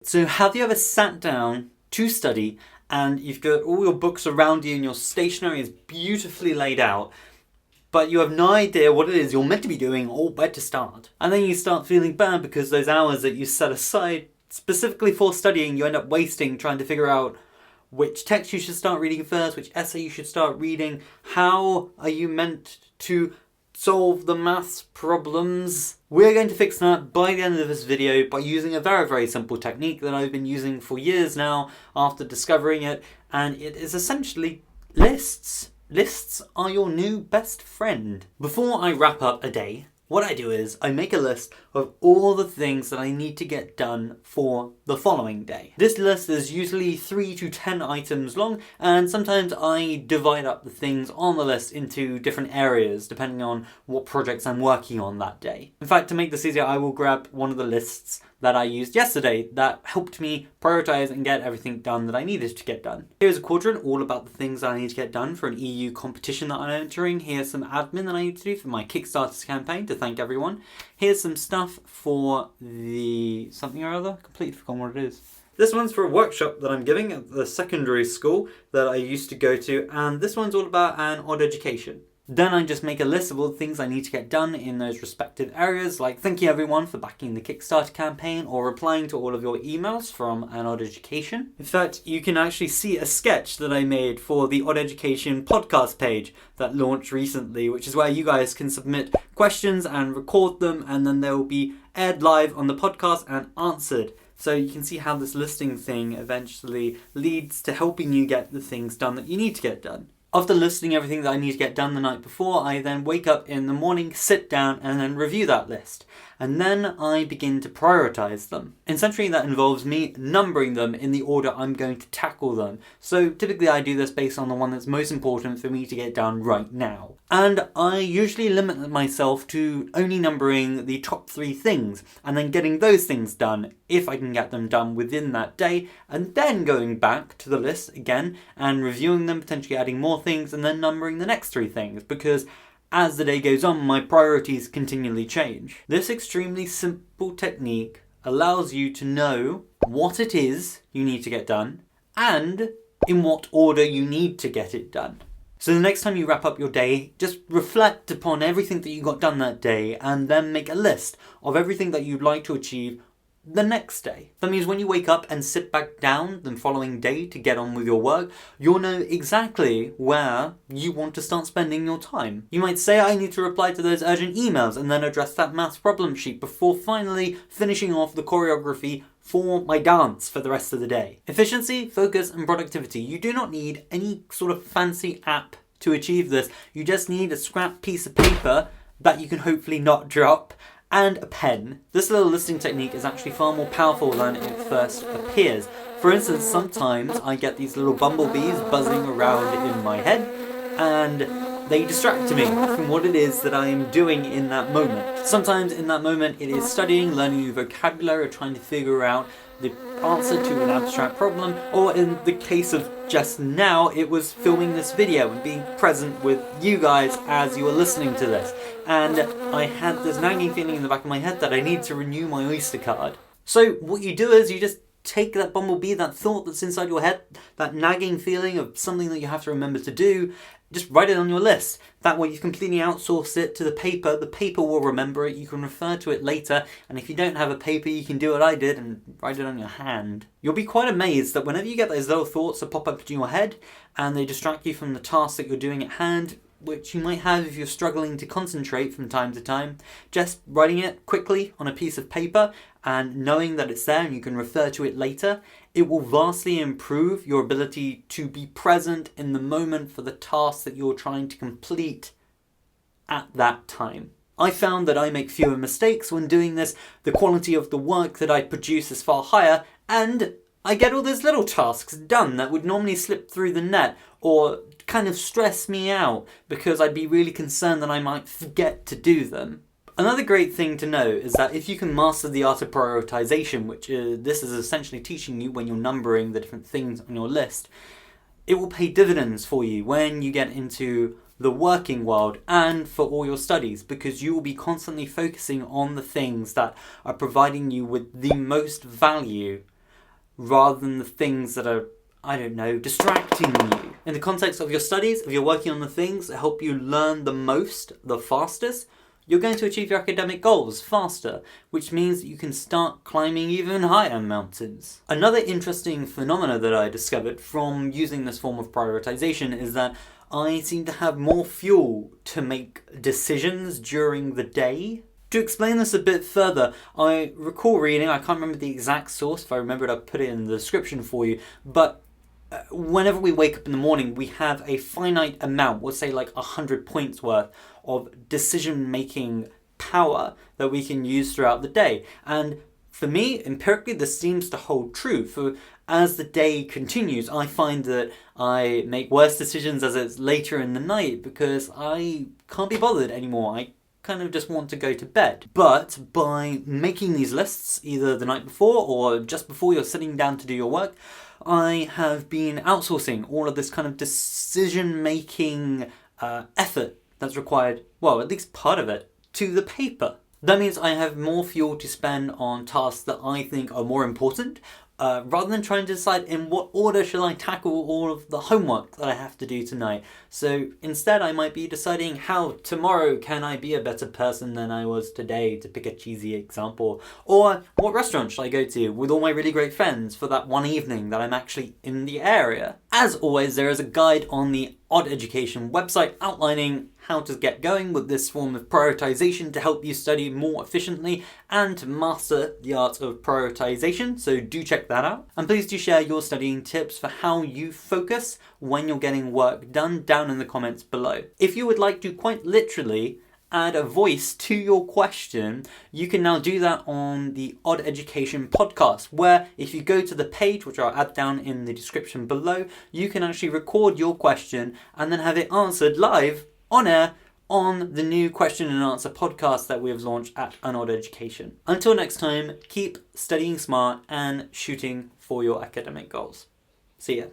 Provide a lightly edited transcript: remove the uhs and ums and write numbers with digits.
So have you ever sat down to study and you've got all your books around you and your stationery is beautifully laid out, but you have no idea what it is you're meant to be doing or where to start? And then you start feeling bad because those hours that you set aside specifically for studying, you end up wasting trying to figure out which text you should start reading first, which essay you should start reading. How are you meant to solve the maths problems? We're going to fix that by the end of this video by using a very, very simple technique that I've been using for years now after discovering it, and it is essentially lists. Lists are your new best friend. Before I wrap up a day, what I do is I make a list of all the things that I need to get done for the following day. This list is usually 3 to 10 items long, and sometimes I divide up the things on the list into different areas depending on what projects I'm working on that day. In fact, to make this easier, I will grab one of the lists that I used yesterday that helped me prioritize and get everything done that I needed to get done. Here's a quadrant all about the things that I need to get done for an EU competition that I'm entering. Here's some admin that I need to do for my Kickstarter campaign to thank everyone. Here's some stuff for the something or other, completely forgotten what it is. This one's for a workshop that I'm giving at the secondary school that I used to go to, and this one's all about an odd education. Then I just make a list of all the things I need to get done in those respective areas, like thank you everyone for backing the Kickstarter campaign or replying to all of your emails from An Odd Education. In fact, you can actually see a sketch that I made for the Odd Education podcast page that launched recently, which is where you guys can submit questions and record them, and then they will be aired live on the podcast and answered. So you can see how this listing thing eventually leads to helping you get the things done that you need to get done. After listing everything that I need to get done the night before, I then wake up in the morning, sit down, and then review that list. And then I begin to prioritize them. Essentially, that involves me numbering them in the order I'm going to tackle them. So typically I do this based on the one that's most important for me to get done right now. And I usually limit myself to only numbering the top 3 things, and then getting those things done if I can get them done within that day, and then going back to the list again and reviewing them, potentially adding more things, and then numbering the next 3 things, because as the day goes on, my priorities continually change. This extremely simple technique allows you to know what it is you need to get done and in what order you need to get it done. So the next time you wrap up your day, just reflect upon everything that you got done that day and then make a list of everything that you'd like to achieve the next day. That means when you wake up and sit back down the following day to get on with your work, you'll know exactly where you want to start spending your time. You might say, I need to reply to those urgent emails and then address that maths problem sheet before finally finishing off the choreography for my dance for the rest of the day. Efficiency, focus, and productivity. You do not need any sort of fancy app to achieve this. You just need a scrap piece of paper that you can hopefully not drop and a pen. This little listing technique is actually far more powerful than it first appears. For instance, sometimes I get these little bumblebees buzzing around in my head and they distract me from what it is that I am doing in that moment. Sometimes in that moment it is studying, learning new vocabulary, or trying to figure out the answer to an abstract problem, or in the case of just now, it was filming this video and being present with you guys as you were listening to this. And I had this nagging feeling in the back of my head that I need to renew my Oyster card. So what you do is you just take that bumblebee, that thought that's inside your head, that nagging feeling of something that you have to remember to do, just write it on your list. That way you've completely outsourced it to the paper will remember it, you can refer to it later, and if you don't have a paper you can do what I did and write it on your hand. You'll be quite amazed that whenever you get those little thoughts that pop up in your head and they distract you from the task that you're doing at hand, which you might have if you're struggling to concentrate from time to time, just writing it quickly on a piece of paper and knowing that it's there and you can refer to it later, it will vastly improve your ability to be present in the moment for the task that you're trying to complete at that time. I found that I make fewer mistakes when doing this, the quality of the work that I produce is far higher, and I get all those little tasks done that would normally slip through the net or kind of stress me out because I'd be really concerned that I might forget to do them. Another great thing to know is that if you can master the art of prioritisation, which this is essentially teaching you when you're numbering the different things on your list, it will pay dividends for you when you get into the working world and for all your studies, because you will be constantly focusing on the things that are providing you with the most value rather than the things that are, I don't know, distracting you. In the context of your studies, if you're working on the things that help you learn the most, the fastest, you're going to achieve your academic goals faster, which means that you can start climbing even higher mountains. Another interesting phenomena that I discovered from using this form of prioritization is that I seem to have more fuel to make decisions during the day. To explain this a bit further, I recall reading, I can't remember the exact source, if I remembered I'd put it in the description for you, but whenever we wake up in the morning, we have a finite amount, we'll say like 100 points worth of decision-making power that we can use throughout the day. And for me, empirically, this seems to hold true. For as the day continues, I find that I make worse decisions as it's later in the night because I can't be bothered anymore. I kind of just want to go to bed. But by making these lists, either the night before or just before you're sitting down to do your work, I have been outsourcing all of this kind of decision-making effort that's required, well, at least part of it, to the paper. That means I have more fuel to spend on tasks that I think are more important, rather than trying to decide in what order shall I tackle all of the homework that I have to do tonight. So instead I might be deciding how tomorrow can I be a better person than I was today, to pick a cheesy example. Or what restaurant shall I go to with all my really great friends for that one evening that I'm actually in the area. As always, there is a guide on the Odd Education website outlining how to get going with this form of prioritization to help you study more efficiently and to master the art of prioritization, so do check that out. And please do share your studying tips for how you focus when you're getting work done down in the comments below. If you would like to quite literally add a voice to your question, you can now do that on the Odd Education podcast, where if you go to the page, which I'll add down in the description below, you can actually record your question and then have it answered live on air on the new question and answer podcast that we have launched at An Odd Education. Until next time, keep studying smart and shooting for your academic goals. See ya.